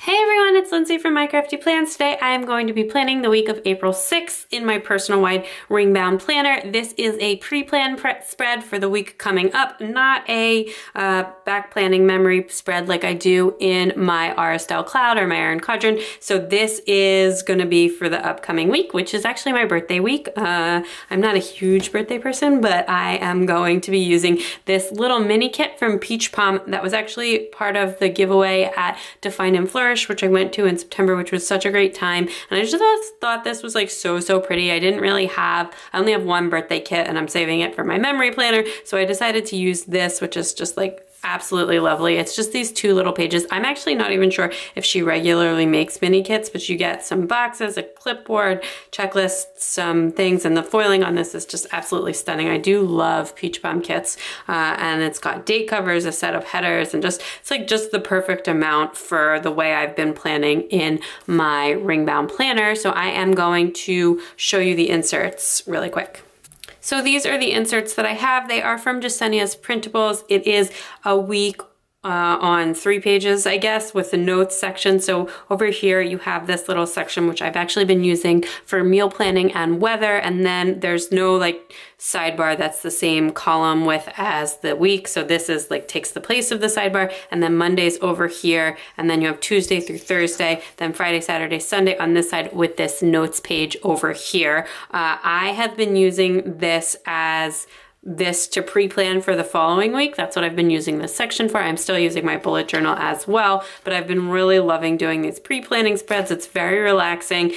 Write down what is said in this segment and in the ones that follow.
Hey everyone, it's Lindsay from My Crafty Plans. Today I am going to be planning the week of April 6th in my personal wide ring bound planner. This is a pre-planned spread for the week coming up, not a back planning memory spread like I do in my Aristelle Cloud or my Iron Quadrant. So this is going to be for the upcoming week, which is actually my birthday week. I'm not a huge birthday person, but I am going to be using this little mini kit from Peach Pom that was actually part of the giveaway at Define and Flourish, which I went to in September, which was such a great time. And I just thought this was like so pretty. I only have one birthday kit and I'm saving it for my memory planner. So I decided to use this, which is just like absolutely lovely. It's just these two little pages. I'm actually not even sure if she regularly makes mini kits, but you get some boxes, a clipboard, checklists, some things, and the foiling on this is just absolutely stunning. I do love Peach Pom kits, and it's got date covers, a set of headers, and it's like just the perfect amount for the way I've been planning in my ring bound planner. So I am going to show you the inserts really quick. So these are the inserts that I have. They are from Jesenia's Printables. It is a week on 3 pages, I guess, with the notes section. So over here you have this little section, which I've actually been using for meal planning and weather. And then there's no like sidebar that's the same column width as the week. So this is like takes the place of the sidebar. And then Monday's over here. And then you have Tuesday through Thursday, then Friday, Saturday, Sunday on this side with this notes page over here. I have been using this to pre-plan for the following week. That's what I've been using this section for. I'm still using my bullet journal as well, but I've been really loving doing these pre-planning spreads. It's very relaxing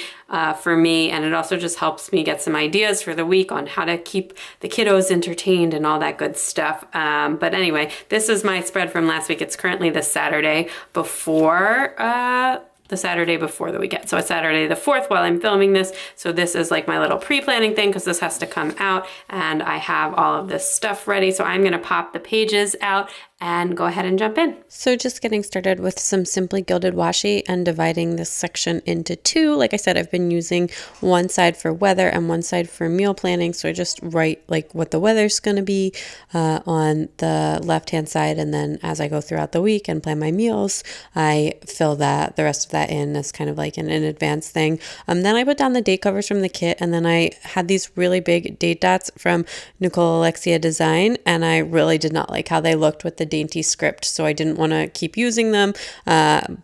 for me, and it also just helps me get some ideas for the week on how to keep the kiddos entertained and all that good stuff. But anyway, this is my spread from last week. It's currently the Saturday before the weekend. So it's Saturday the 4th while I'm filming this. So this is like my little pre-planning thing because this has to come out and I have all of this stuff ready. So I'm going to pop the pages out and go ahead and jump in. So just getting started with some Simply Gilded Washi and dividing this section into 2. Like I said, I've been using one side for weather and one side for meal planning. So I just write like what the weather's going to be on the left-hand side. And then as I go throughout the week and plan my meals, I fill the rest of that in as kind of like an in advance thing. Then I put down the date covers from the kit, and then I had these really big date dots from Nicole Alexia Design, and I really did not like how they looked with the dainty script, so I didn't want to keep using them.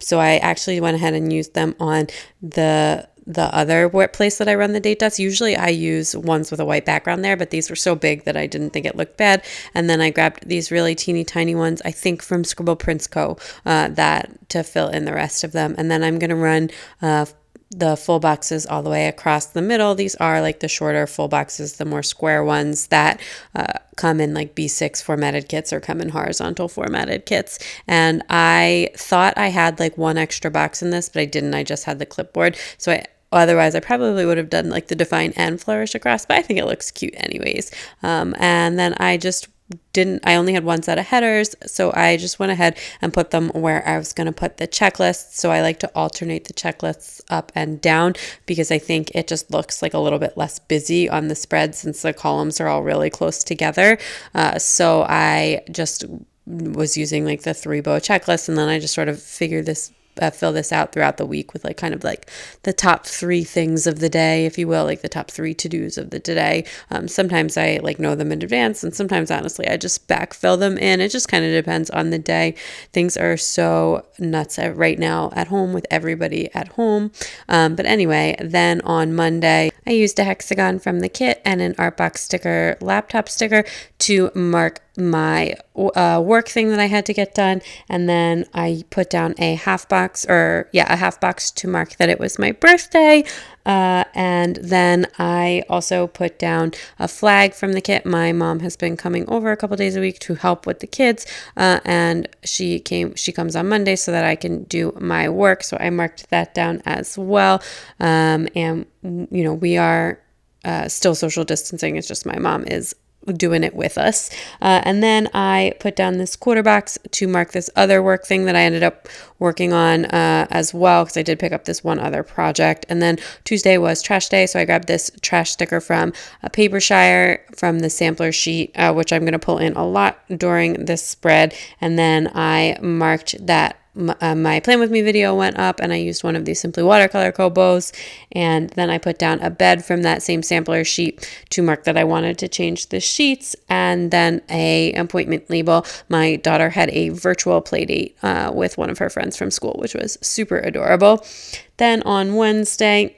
So I actually went ahead and used them on the other place that I run the date dots. Usually I use ones with a white background there, but these were so big that I didn't think it looked bad. And then I grabbed these really teeny tiny ones, I think from Scribble Prints Co., that to fill in the rest of them. And then I'm going to run the full boxes all the way across the middle. These are like the shorter full boxes, the more square ones that come in like B6 formatted kits or come in horizontal formatted kits. And I thought I had like one extra box in this, but I didn't. I just had the clipboard. So otherwise, I probably would have done like the Define and Flourish across, but I think it looks cute anyways. And then I only had one set of headers, so I just went ahead and put them where I was going to put the checklists. So I like to alternate the checklists up and down because I think it just looks like a little bit less busy on the spread since the columns are all really close together. So I just was using like the 3-bow checklist, and then I just sort of fill this out throughout the week with like kind of like the top 3 things of the day, if you will, like the top 3 to-dos of the day. Sometimes I like know them in advance, and sometimes honestly I just backfill them in. It just kind of depends on the day. Things are so nuts right now at home with everybody at home. But anyway, then on Monday I used a hexagon from the kit and an Artbox sticker, laptop sticker, to mark my work thing that I had to get done. And then I put down a half box to mark that it was my birthday. And then I also put down a flag from the kit. My mom has been coming over a couple days a week to help with the kids. And she comes on Monday so that I can do my work. So I marked that down as well. And you know, we are still social distancing. It's just my mom is doing it with us. And then I put down this quarter box to mark this other work thing that I ended up working on as well, because I did pick up this one other project. And then Tuesday was trash day, so I grabbed this trash sticker from Papershire from the sampler sheet, which I'm going to pull in a lot during this spread. And then I marked that my Plan With Me video went up, and I used one of these Simply Watercolor Kobos, and then I put down a bed from that same sampler sheet to mark that I wanted to change the sheets, and then a appointment label. My daughter had a virtual play date with one of her friends from school, which was super adorable. Then on Wednesday,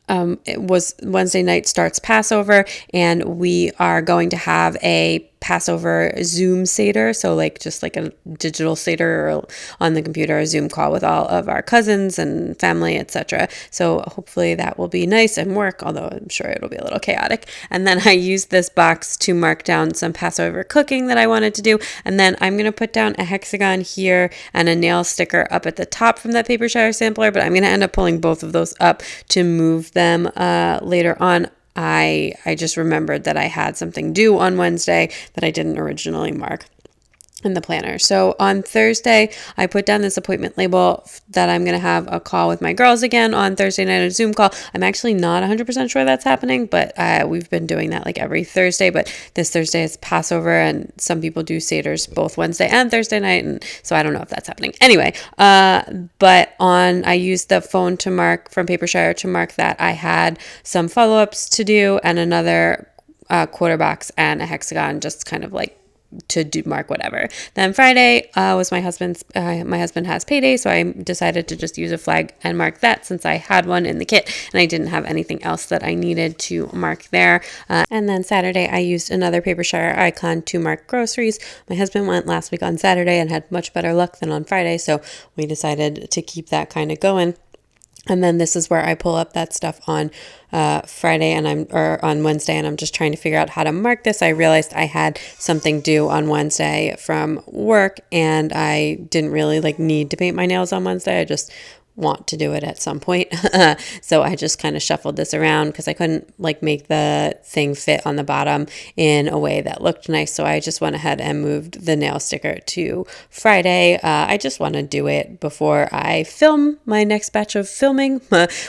Wednesday night starts Passover, and we are going to have a Passover Zoom Seder, so like just like a digital Seder or on the computer, a Zoom call with all of our cousins and family, etc. So hopefully that will be nice and work, although I'm sure it'll be a little chaotic. And then I used this box to mark down some Passover cooking that I wanted to do, and then I'm going to put down a hexagon here and a nail sticker up at the top from that paper shire sampler, but I'm going to end up pulling both of those up to move them later on. I just remembered that I had something due on Wednesday that I didn't originally mark in the planner. So on Thursday, I put down this appointment label that I'm going to have a call with my girls again on Thursday night, a Zoom call. I'm actually not 100% sure that's happening, but we've been doing that like every Thursday, but this Thursday is Passover, and some people do Seders both Wednesday and Thursday night, and so I don't know if that's happening. Anyway, but I used the phone to mark from Papershire to mark that I had some follow-ups to do, and another quarter box and a hexagon, just kind of like to do mark whatever. Then Friday was my husband has payday, so I decided to just use a flag and mark that since I had one in the kit and I didn't have anything else that I needed to mark there. And then Saturday I used another Papershire icon to mark groceries. My husband went last week on Saturday and had much better luck than on Friday, so we decided to keep that kind of going. And then this is where I pull up that stuff on Friday on Wednesday, and I'm just trying to figure out how to mark this. I realized I had something due on Wednesday from work, and I didn't really need to paint my nails on Wednesday. I just want to do it at some point. So I just kind of shuffled this around because I couldn't make the thing fit on the bottom in a way that looked nice. So I just went ahead and moved the nail sticker to Friday. I just want to do it before I film my next batch of filming,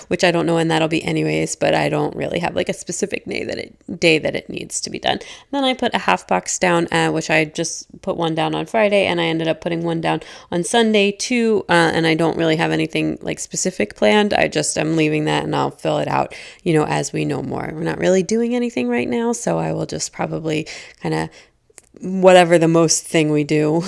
which I don't know when that'll be anyways, but I don't really have a specific day that it needs to be done. Then I put a half box down, which I just put one down on Friday, and I ended up putting one down on Sunday too. And I don't really have anything specific planned. I just am leaving that, and I'll fill it out, as we know more. We're not really doing anything right now, so I will just probably kind of whatever the most thing we do,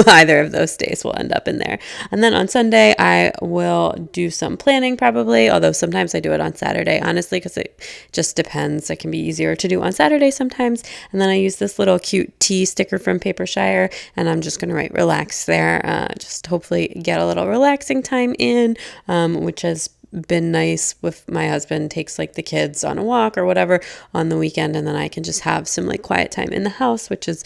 either of those days will end up in there. And then on Sunday, I will do some planning probably, although sometimes I do it on Saturday, honestly, because it just depends. It can be easier to do on Saturday sometimes. And then I use this little cute T sticker from Papershire, and I'm just going to write relax there, just hopefully get a little relaxing time in, which has been nice with my husband takes the kids on a walk or whatever on the weekend, and then I can just have some quiet time in the house, which is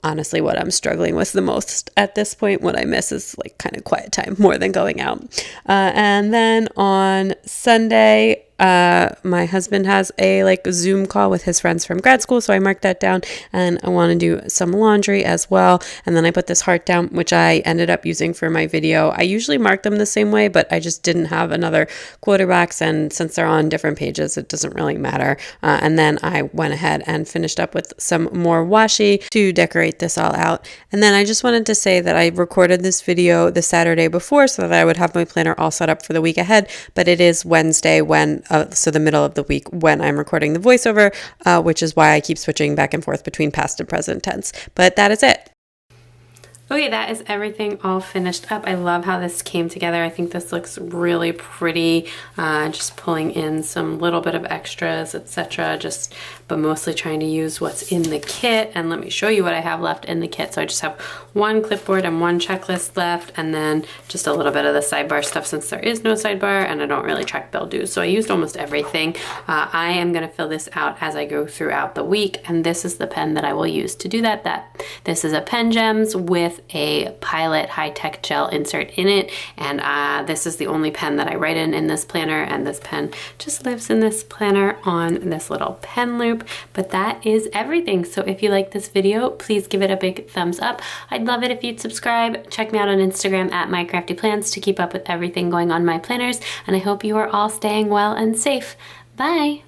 honestly what I'm struggling with the most at this point. What I miss is kind of quiet time more than going out. And then on Sunday, my husband has a Zoom call with his friends from grad school, so I marked that down, and I want to do some laundry as well. And then I put this heart down, which I ended up using for my video. I usually mark them the same way, but I just didn't have another quarter box, and since they're on different pages, it doesn't really matter. And then I went ahead and finished up with some more washi to decorate this all out. And then I just wanted to say that I recorded this video the Saturday before so that I would have my planner all set up for the week ahead, but it is Wednesday so the middle of the week when I'm recording the voiceover, which is why I keep switching back and forth between past and present tense. But that is it. Okay, that is everything all finished up. I love how this came together. I think this looks really pretty. Just pulling in some little bit of extras, etc. But mostly trying to use what's in the kit. And let me show you what I have left in the kit. So I just have one clipboard and one checklist left, and then just a little bit of the sidebar stuff since there is no sidebar and I don't really track bill dues. So I used almost everything. I am going to fill this out as I go throughout the week, and this is the pen that I will use to do that. This is a Pen Gems with a Pilot high-tech gel insert in it, and this is the only pen that I write in this planner, and this pen just lives in this planner on this little pen loop. But that is everything. So if you like this video, please give it a big thumbs up. I'd love it if you'd subscribe. Check me out on Instagram at MyCraftyPlans to keep up with everything going on my planners, and I hope you are all staying well and safe. Bye!